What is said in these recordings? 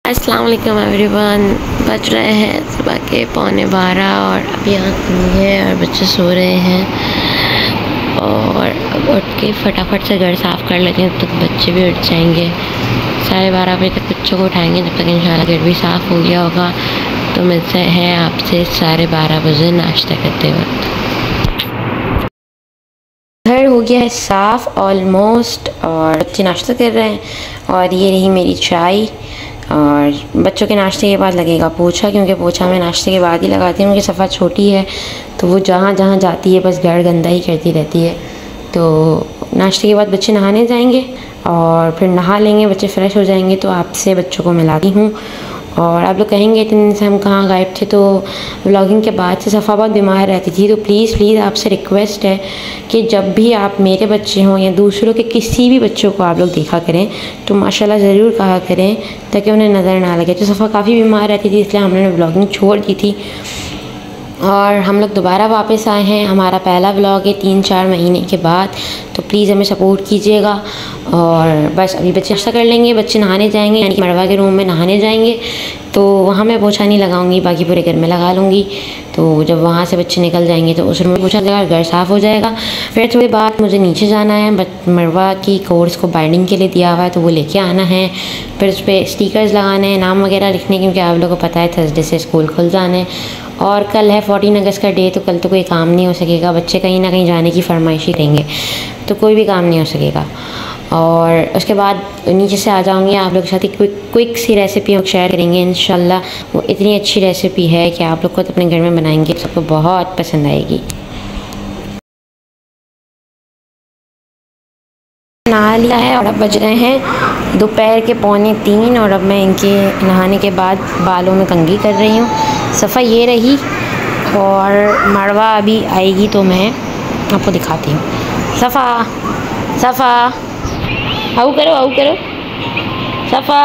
अस्सलाम वालेकुम एवरीवन। बज रहे हैं सुबह के 11:15 और अभी आँख खुली है और बच्चे सो रहे हैं। और अब उठ के फटाफट से घर साफ़ कर लेते हैं, तब तक बच्चे भी उठ जाएंगे। 12:30 बजे तक बच्चों को उठाएंगे, तब तक इंशाल्लाह घर भी साफ़ हो गया होगा। तो मिलते हैं आपसे 12:30 बजे नाश्ता करते वक्त। घर हो गया है साफ़ ऑलमोस्ट और बच्चे नाश्ता कर रहे हैं। और ये रही मेरी चाय। और बच्चों के नाश्ते के बाद लगेगा पोछा, क्योंकि पोछा मैं नाश्ते के बाद ही लगाती हूँ। उनकी सफ़ा छोटी है तो वो जहाँ जहाँ जाती है बस घर गंदा ही करती रहती है। तो नाश्ते के बाद बच्चे नहाने जाएंगे और फिर नहा लेंगे, बच्चे फ़्रेश हो जाएंगे तो आपसे बच्चों को मिलाती हूँ। और आप लोग कहेंगे इतने दिन से हम कहाँ गायब थे। तो व्लॉगिंग के बाद से सफ़ा बहुत बीमार रहती थी, तो प्लीज़ आपसे रिक्वेस्ट है कि जब भी आप मेरे बच्चे हों या दूसरों के किसी भी बच्चों को आप लोग देखा करें तो माशाल्लाह ज़रूर कहा करें, ताकि उन्हें नज़र ना लगे। तो सफ़ा काफ़ी बीमार रहती थी, इसलिए हमने व्लॉगिंग छोड़ दी थी। और हम लोग दोबारा वापस आए हैं, हमारा पहला व्लॉग है 3-4 महीने के बाद। तो प्लीज़ हमें सपोर्ट कीजिएगा। और बस अभी बच्चे नाश्ता कर लेंगे, बच्चे नहाने जाएंगे, यानी मरवा के रूम में नहाने जाएंगे। तो वहाँ मैं पोछा नहीं लगाऊंगी, बाकी पूरे घर में लगा लूँगी। तो जब वहाँ से बच्चे निकल जाएंगे तो उस रूम में पोछा लगा, घर साफ़ हो जाएगा। फिर थोड़ी बाद मुझे नीचे जाना है, मरवा की कोर्स को बाइंडिंग के लिए दिया हुआ है तो वो लेके आना है। फिर उस पर स्टिकर्स लगाने हैं, नाम वगैरह लिखने, क्योंकि आप लोगों को पता है थर्सडे से स्कूल खुल जाने। और कल है 14 अगस्त का डे, तो कल तो कोई काम नहीं हो सकेगा, बच्चे कहीं ना कहीं जाने की फरमाइशी करेंगे तो कोई भी काम नहीं हो सकेगा। और उसके बाद नीचे से आ जाऊँगी, आप लोग के साथ एक क्विक सी रेसिपी हम शेयर करेंगे इंशाल्लाह। वो इतनी अच्छी रेसिपी है कि आप लोग खुद अपने घर में बनाएंगे, सबको बहुत पसंद आएगी। नहा लिया है और अब बज रहे हैं दोपहर के 2:45 और अब मैं इनके नहाने के बाद बालों में कंघी कर रही हूँ। सफ़ा ये रही और मरवा अभी आएगी तो मैं आपको दिखाती हूँ। सफ़ा आऊ करो सफ़ा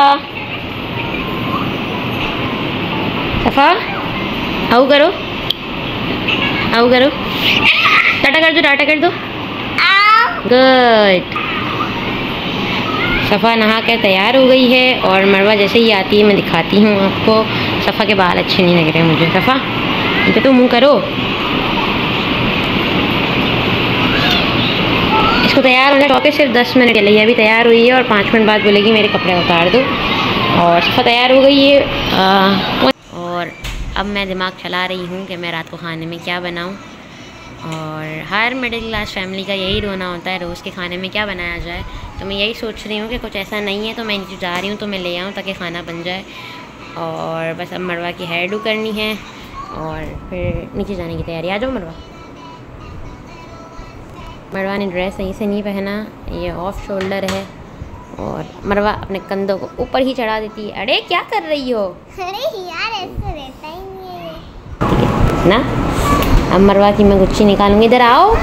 आऊ करो टाटा कर दो गुड। सफ़ा नहा कर तैयार हो गई है और मरवा जैसे ही आती है मैं दिखाती हूँ आपको। सफ़ा के बाल अच्छे नहीं लग रहे मुझे। सफ़ा इधर तो मुँह करो, इसको तैयार होने टॉपिक सिर्फ 10 मिनट के लिए। अभी तैयार हुई है और 5 मिनट बाद बोलेगी मेरे कपड़े उतार दो। और सफ़ा तैयार हो गई है। और अब मैं दिमाग चला रही हूँ कि मैं रात को खाने में क्या बनाऊँ। और हर मिडिल क्लास फैमिली का यही रोना होता है, रोज़ के खाने में क्या बनाया जाए। तो मैं यही सोच रही हूँ कि कुछ ऐसा नहीं है तो मैं नीचे जा रही हूँ तो मैं ले आऊँ ताकि खाना बन जाए। और बस अब मरवा की हेयर डू करनी है और फिर नीचे जाने की तैयारी। आ जाओ मरवा ने ड्रेस सही से नहीं पहना, ये ऑफ शोल्डर है और मरवा अपने कंधों को ऊपर ही चढ़ा देती है। अरे क्या कर रही हो? अरे यार ऐसे रहता ही नहीं है ना। अब मरवा की मैं गुच्ची निकालूंगी, इधर आओ।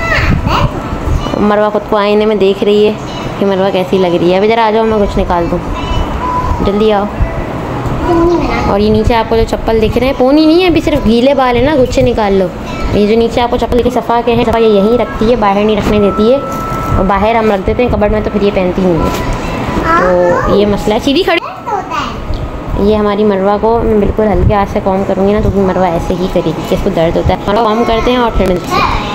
मरवा खुद को आईने में देख रही है कि मरवा कैसी लग रही है। अब इधर आ जाओ, मैं कुछ निकाल दूँ, जल्दी आओ। और ये नीचे आपको जो चप्पल दिख रहे हैं, पोनी नहीं है, अभी सिर्फ गीले बाल है ना, गुच्छे निकाल लो। ये जो नीचे आपको चप्पल दिखे सफ़ा के हैं, सफ़ा ये यहीं रखती है, बाहर नहीं रखने देती है। और बाहर हम रख देते हैं कबर्ड में, तो फिर ये पहनती नहीं है। तो ये मसला है। सीधी खड़ी। ये हमारी मरवा को मैं बिल्कुल हल्के हाथ से कॉम करूँगी ना, तो मरवा ऐसे ही करेगी कि इसको दर्द होता है। मरवा कॉम करते हैं और फिर मिलते हैं।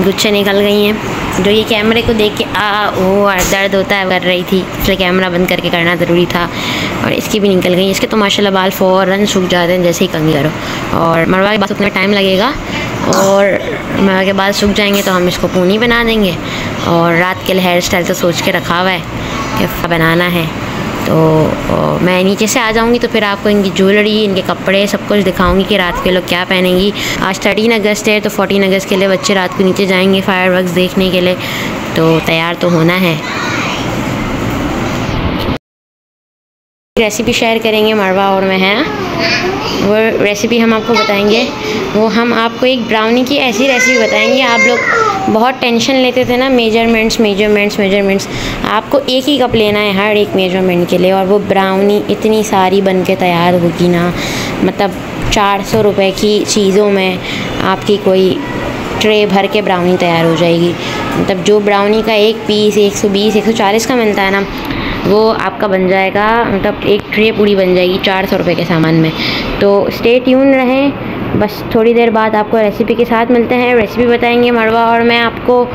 गुच्छे निकल गई हैं, जो ये कैमरे को देख के दर्द होता है कर रही थी, इसलिए कैमरा बंद करके करना ज़रूरी था। और इसकी भी निकल गई। इसके तो माशाल्लाह बाल फ़ौरन सूख जाते हैं जैसे ही कंघी करो। और मरवा के बाल सूखने टाइम लगेगा और मरवा के बाल सूख जाएंगे तो हम इसको पूनी बना देंगे। और रात के लिए हेयर स्टाइल तो सोच के रखा हुआ है कि बनाना है। तो मैं नीचे से आ जाऊंगी तो फिर आपको इनकी ज्वेलरी, इनके कपड़े सब कुछ दिखाऊंगी कि रात के लोग क्या पहनेंगी। आज 13 अगस्त है तो 14 अगस्त के लिए बच्चे रात को नीचे जाएंगे फायरवर्क्स देखने के लिए, तो तैयार तो होना है। रेसिपी शेयर करेंगे मरवा और मैं, हैं वो रेसिपी हम आपको बताएंगे। वो हम आपको एक ब्राउनी की ऐसी रेसिपी बताएंगे। आप लोग बहुत टेंशन लेते थे ना, मेजरमेंट्स। आपको एक ही कप लेना है हर एक मेजरमेंट के लिए, और वो ब्राउनी इतनी सारी बन के तैयार होगी ना, मतलब 400 रुपये की चीज़ों में आपकी कोई ट्रे भर के ब्राउनी तैयार हो जाएगी। मतलब जो ब्राउनी का एक पीस 120 140 का मिलता है ना, वो आपका बन जाएगा, मतलब एक ट्रे पूरी बन जाएगी 400 रुपये के सामान में। तो स्टे ट्यून रहें, बस थोड़ी देर बाद आपको रेसिपी के साथ मिलते हैं। रेसिपी बताएंगे मरवा और मैं आपको,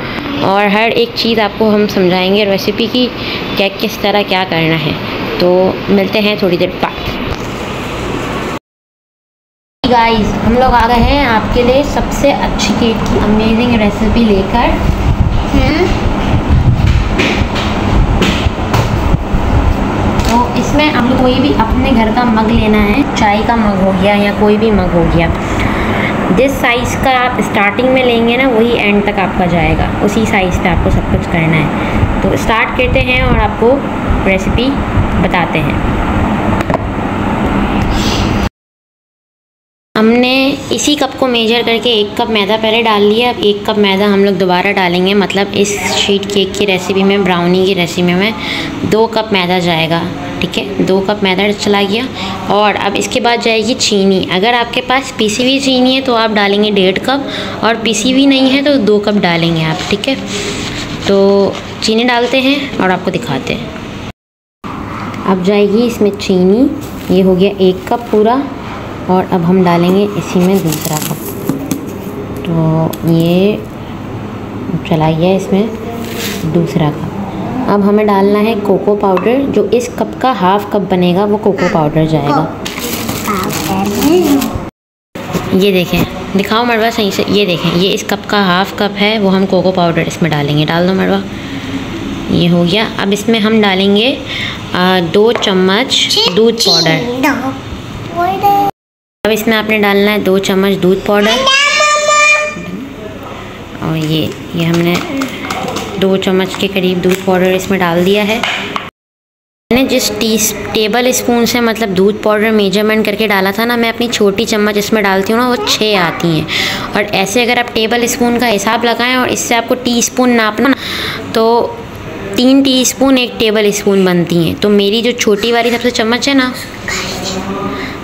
और हर एक चीज़ आपको हम समझाएंगे रेसिपी की, क्या किस तरह क्या करना है। तो मिलते हैं थोड़ी देर बाद। गाइस, हम लोग आ गए हैं आपके लिए सबसे अच्छी केक की अमेजिंग रेसिपी लेकर। तो इसमें आप लोग कोई भी अपने घर का मग लेना है, चाय का मग हो गया या कोई भी मग हो गया। जिस साइज़ का आप स्टार्टिंग में लेंगे ना, वही एंड तक आपका जाएगा, उसी साइज़ पे आपको सब कुछ करना है। तो स्टार्ट करते हैं और आपको रेसिपी बताते हैं। हमने इसी कप को मेजर करके 1 कप मैदा पहले डाल लिया। अब 1 कप मैदा हम लोग दोबारा डालेंगे, मतलब इस शीट केक की रेसिपी में, ब्राउनी की रेसिपी में 2 कप मैदा जाएगा। ठीक है, 2 कप मैदा चला गया। और अब इसके बाद जाएगी चीनी। अगर आपके पास पीसी हुई चीनी है तो आप डालेंगे 1.5 कप, और पीसी हुई नहीं है तो 2 कप डालेंगे आप। ठीक है, तो चीनी डालते हैं और आपको दिखाते हैं। अब जाएगी इसमें चीनी, ये हो गया 1 कप पूरा। और अब हम डालेंगे इसी में दूसरा कप, तो ये चला गया इसमें दूसरा कप। अब हमें डालना है कोको पाउडर, जो इस कप का हाफ कप बनेगा वो कोको पाउडर जाएगा। ये देखें, दिखाओ मरवा सही से, ये देखें, ये इस कप का हाफ कप है, वो हम कोको पाउडर इसमें डालेंगे। डाल दो मरवा, ये हो गया। अब इसमें हम डालेंगे 2 चम्मच दूध पाउडर। अब इसमें आपने डालना है 2 चम्मच दूध पाउडर, और ये हमने 2 चम्मच के करीब दूध पाउडर इसमें डाल दिया है। मैंने जिस टेबल स्पून से मतलब दूध पाउडर मेजरमेंट करके डाला था ना, मैं अपनी छोटी चम्मच इसमें डालती हूँ ना, वो 6 आती हैं। और ऐसे अगर आप टेबल स्पून का हिसाब लगाएं और इससे आपको टीस्पून नापना ना, तो 3 टीस्पून 1 टेबल स्पून बनती हैं। तो मेरी जो छोटी वाली सबसे चम्मच है ना,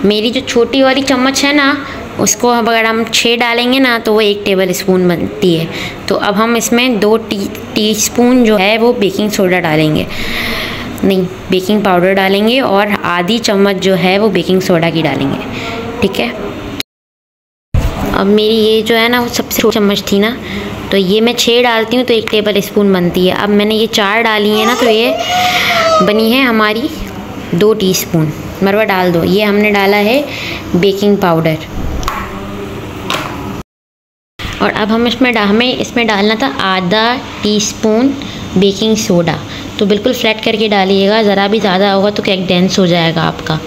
मेरी जो छोटी वाली चम्मच है ना, उसको अगर हम 6 डालेंगे ना तो वो 1 टेबल स्पून बनती है। तो अब हम इसमें 2 टीस्पून जो है वो बेकिंग सोडा डालेंगे, नहीं बेकिंग पाउडर डालेंगे, और आधी चम्मच जो है वो बेकिंग सोडा की डालेंगे। ठीक है, अब मेरी ये जो है ना वो सबसे छोटी चम्मच थी ना, तो ये मैं 6 डालती हूँ तो 1 टेबल स्पून बनती है। अब मैंने ये 4 डाली है ना, तो ये बनी है हमारी 2 टीस्पून। मरवा डाल दो। ये हमने डाला है बेकिंग पाउडर, और अब हमें इसमें डालना था आधा टीस्पून बेकिंग सोडा। तो बिल्कुल फ्लैट करके डालिएगा, ज़रा भी ज़्यादा होगा तो केक डेंस हो जाएगा आपका।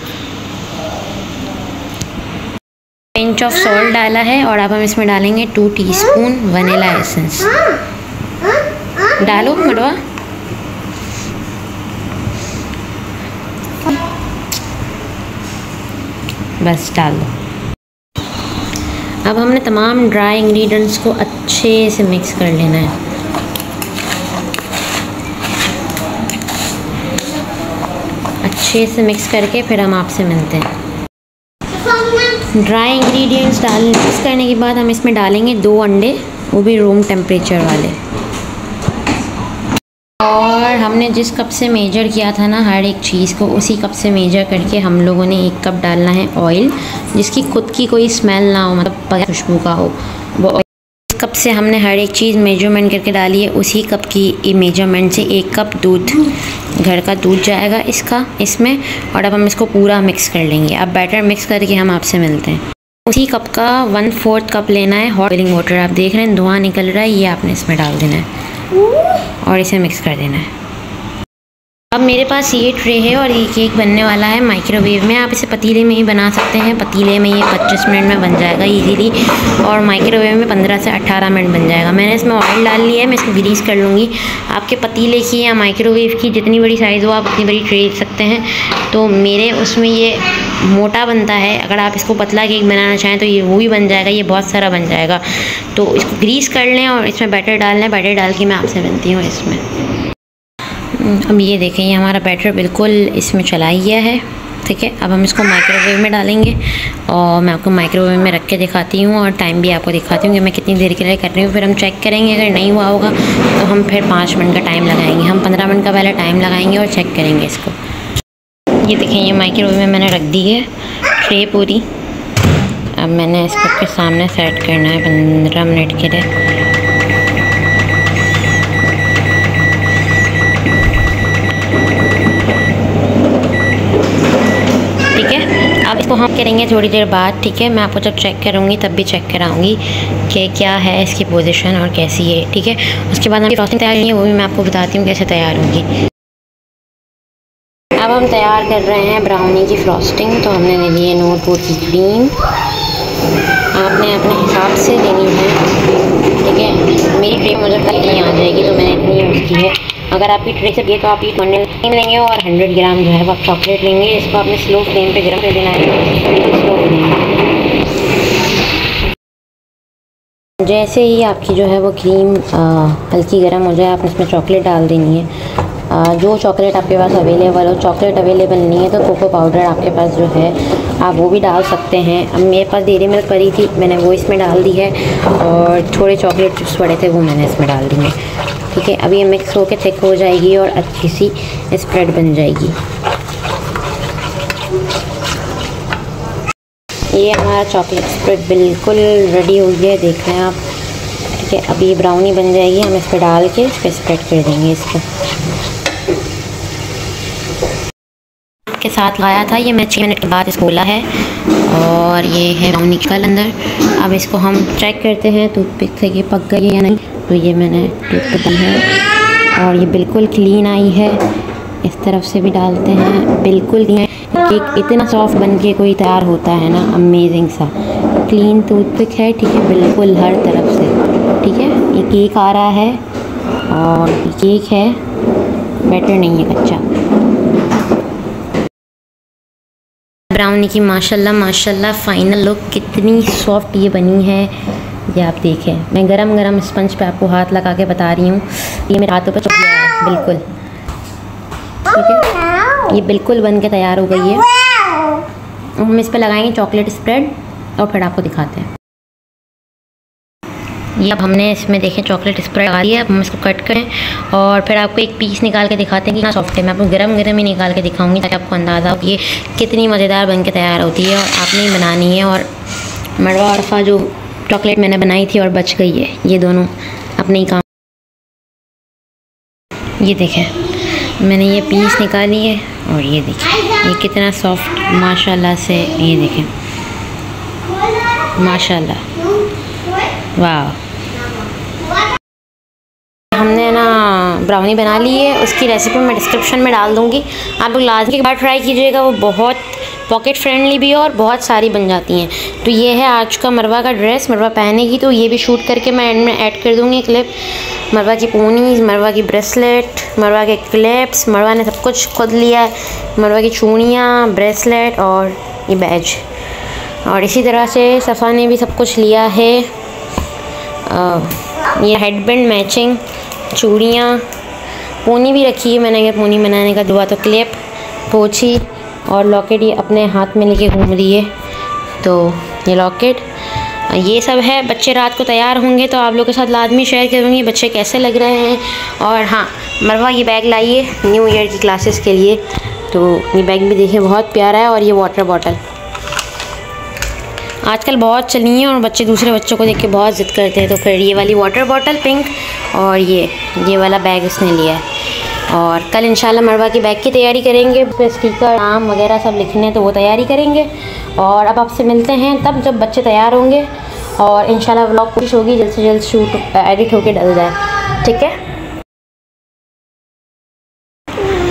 पिंच ऑफ सॉल्ट डाला है, और अब हम इसमें डालेंगे 2 टीस्पून वनीला एसेंस। डालो मरवा। बस डाल दो। अब हमने तमाम ड्राई इंग्रेडिएंट्स को अच्छे से मिक्स कर लेना है। अच्छे से मिक्स करके फिर हम आपसे मिलते हैं। ड्राई इंग्रेडिएंट्स मिक्स करने के बाद हम इसमें डालेंगे 2 अंडे, वो भी रूम टेम्परेचर वाले। और हमने जिस कप से मेजर किया था ना हर एक चीज़ को, उसी कप से मेजर करके हम लोगों ने 1 कप डालना है ऑयल, जिसकी खुद की कोई स्मेल ना हो, मतलब बगैर खुशबू का हो वो ऑयल। इस कप से हमने हर एक चीज़ मेजरमेंट करके डाली है, उसी कप की मेजरमेंट से 1 कप दूध, घर का दूध जाएगा इसमें। और अब हम इसको पूरा मिक्स कर लेंगे। अब बैटर मिक्स करके हम आपसे मिलते हैं। उसी कप का 1/4 कप लेना है हॉट बॉइलिंग वाटर। आप देख रहे हैं धुआं निकल रहा है, ये आपने इसमें डाल देना है और इसे मिक्स कर देना है। अब मेरे पास ये ट्रे है और ये केक बनने वाला है माइक्रोवेव में। आप इसे पतीले में ही बना सकते हैं। पतीले में ये 25 मिनट में बन जाएगा इजीली, और माइक्रोवेव में 15 से 18 मिनट बन जाएगा। मैंने इसमें ऑयल डाल लिया है, मैं इसको ग्रीस कर लूँगी। आपके पतीले की या माइक्रोवेव की जितनी बड़ी साइज़ हो आप उतनी बड़ी ट्रे ले सकते हैं। तो मेरे उसमें ये मोटा बनता है, अगर आप इसको पतला केक बनाना चाहें तो ये वो भी बन जाएगा, ये बहुत सारा बन जाएगा। तो इसको ग्रीस कर लें और इसमें बैटर डाल लें। बैटर डाल के मैं आपसे मिलती हूँ इसमें। अब ये देखें, ये हमारा बैटर बिल्कुल इसमें चला गया है। ठीक है, अब हम इसको माइक्रोवेव में डालेंगे और मैं आपको माइक्रोवेव में रख के दिखाती हूँ और टाइम भी आपको दिखाती हूँ कि मैं कितनी देर के लिए कर रही हूँ। फिर हम चेक करेंगे, अगर नहीं हुआ होगा तो हम फिर 5 मिनट का टाइम लगाएंगे। हम 15 मिनट का पहले टाइम लगाएंगे और चेक करेंगे इसको। ये देखें, ये माइक्रोवेव में मैंने रख दी है ट्रे पूरी। अब मैंने इसको आपके सामने सेट करना है 15 मिनट के लिए। अब इसको हम करेंगे थोड़ी देर बाद। ठीक है, मैं आपको जब चेक करूँगी तब भी चेक कराऊँगी कि क्या है इसकी पोजीशन और कैसी है। ठीक है, उसके बाद हमारी फ्रॉस्टिंग तैयार नहीं है, वो भी मैं आपको बताती हूँ कैसे तैयार होगी। अब हम तैयार कर रहे हैं ब्राउनी की फ्रॉस्टिंग। तो हमने ले ली है नूरपुर की क्रीम, आपने अपने हिसाब से लेनी है। ठीक है, मेरी क्रीम मुझे इतनी आ जाएगी तो मैंने इतनी यूज़ की है। अगर आपकी ट्रे से दिए तो आप ये 20 लेंगे और 100 ग्राम जो है वो आप चॉकलेट लेंगे। इसको आपने स्लो फ्लेम पे गर्म कर देना है, स्लो फ्लेम। जैसे ही आपकी जो है वो क्रीम हल्की गर्म हो जाए, आपने इसमें चॉकलेट डाल देनी है। जो चॉकलेट आपके पास अवेलेबल हो, चॉकलेट अवेलेबल नहीं है तो कोको पाउडर आपके पास जो है आप वो भी डाल सकते हैं। अब मेरे पास डेयरी मिल्क पड़ी थी, मैंने वो इसमें डाल दी है और थोड़े चॉकलेट चिप्स पड़े थे वो मैंने इसमें डाल दिए। ठीक है, अब ये मिक्स होकर थिक हो जाएगी और अच्छी सी स्प्रेड बन जाएगी। ये हमारा चॉकलेट स्प्रेड बिल्कुल रेडी हो गया है, देख रहे हैं आप। ठीक है, अब ये ब्राउनी बन जाएगी, हम इस पर डाल के इस पर स्प्रेड कर देंगे। इसको के साथ लाया था, ये मैं 6 मिनट के बाद इसको खोला है और ये है ब्राउनी कल अंदर। अब इसको हम चेक करते हैं टूथपिक से ये पक गई है या नहीं। तो ये मैंने टूथपिक दी है और ये बिल्कुल क्लीन आई है। इस तरफ से भी डालते हैं, बिल्कुल क्लीन। केक इतना सॉफ्ट बन के कोई तैयार होता है ना, अमेजिंग सा क्लीन टूथपिक है। ठीक है, बिल्कुल हर तरफ से। ठीक है, ये केक आ रहा है और ये केक है, बैटर नहीं है, कच्चा। ब्राउनी की माशाल्लाह माशाल्लाह फाइनल लुक कितनी सॉफ्ट ये बनी है, ये आप देखें। मैं गरम गरम स्पंज पे आपको हाथ लगा के बता रही हूँ, ये मेरे हाथों पे चुप गया है बिल्कुल। ठीक है, ये बिल्कुल बन के तैयार हो गई है। हम इस पे लगाएंगे चॉकलेट स्प्रेड और फिर आपको दिखाते हैं। ये अब हमने इसमें देखें चॉकलेट स्प्रेड लगा दिया। अब हम इसको कट करें और फिर आपको एक पीस निकाल के दिखाते हैं कि कितना सॉफ्ट है। मैं आपको गरम गरम ही निकाल के दिखाऊंगी ताकि आपको अंदाज़ा हो कि ये कितनी मज़ेदार बन के तैयार होती है और आपने ही बनानी है। और मरवा अरफा जो चॉकलेट मैंने बनाई थी और बच गई है, ये दोनों अपने ही काम। ये देखें, मैंने ये पीस निकाली है और ये देखें ये कितना सॉफ्ट माशाल्लाह से। ये देखें माशाल्लाह, वाह। हमने ना ब्राउनी बना ली है, उसकी रेसिपी मैं डिस्क्रिप्शन में डाल दूँगी। आप लोग लाजमी एक बार ट्राई कीजिएगा, वो बहुत पॉकेट फ्रेंडली भी है और बहुत सारी बन जाती हैं। तो ये है आज का मरवा का ड्रेस, मरवा पहनेगी तो ये भी शूट करके मैं एंड में ऐड कर दूँगी क्लिप। मरवा की पोनीज, मरवा की ब्रेसलेट, मरवा के क्लिप्स, मरवा ने सब कुछ खुद लिया है। मरवा की चूड़ियाँ, ब्रेसलेट और ये बैज, और इसी तरह से सफ़ा ने भी सब कुछ लिया है। ये हेडबैंड मैचिंग, चूड़ियाँ, पोनी भी रखी है मैंने, अगर पोनी बनाने का दुआ तो क्लिप, पोछी और लॉकेट ये अपने हाथ में लेके घूम रही है। तो ये लॉकेट, ये सब है। बच्चे रात को तैयार होंगे तो आप लोगों के साथ लाजमी शेयर करूँगी बच्चे कैसे लग रहे हैं। और हाँ, मरवा ये बैग लाई है न्यू ईयर की क्लासेस के लिए, तो ये बैग भी देखिए बहुत प्यारा है। और ये वाटर बॉटल आजकल बहुत चली है और बच्चे दूसरे बच्चों को देख के बहुत ज़िद करते हैं। तो फिर ये वाली वाटर बॉटल पिंक और ये वाला बैग उसने लिया है। और कल इंशाल्लाह मरवा की बैग की तैयारी करेंगे, फिर स्टिकर, नाम वगैरह सब लिखने तो वो तैयारी करेंगे। और अब आपसे मिलते हैं तब जब बच्चे तैयार होंगे और इंशाल्लाह व्लॉग कोशिश होगी जल्द से जल्द शूट एडिट होके डल जाए। ठीक है,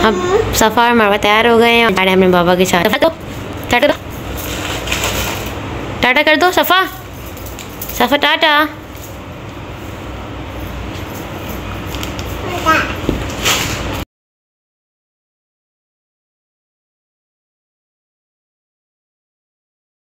अब सफ़ा और मरवा तैयार हो गए हैं और अपने बाबा के साथ। टाटा कर दो सफ़ा, सफ़ा टाटा।